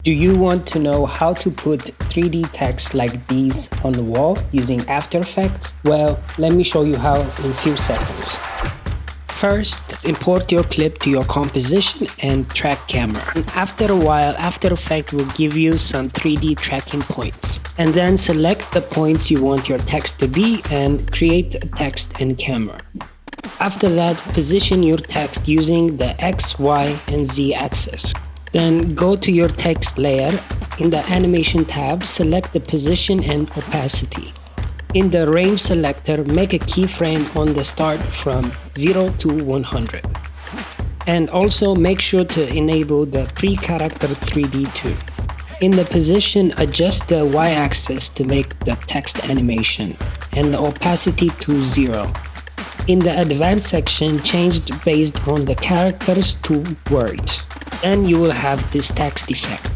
Do you want to know how to put 3D text like these on the wall using After Effects? Well, let me show you how in a few seconds. First, import your clip to your composition and track camera. And after a while, After Effects will give you some 3D tracking points. And then select the points you want your text to be and create a text in camera. After that, position your text using the X, Y, and Z axis. Then go to your text layer. In the animation tab, select the position and opacity. In the range selector, make a keyframe on the start from 0 to 100. And also make sure to enable the pre-character 3D too. In the position, adjust the Y-axis to make the text animation and the opacity to 0. In the advanced section, change based on the characters to words. Then you will have this text effect.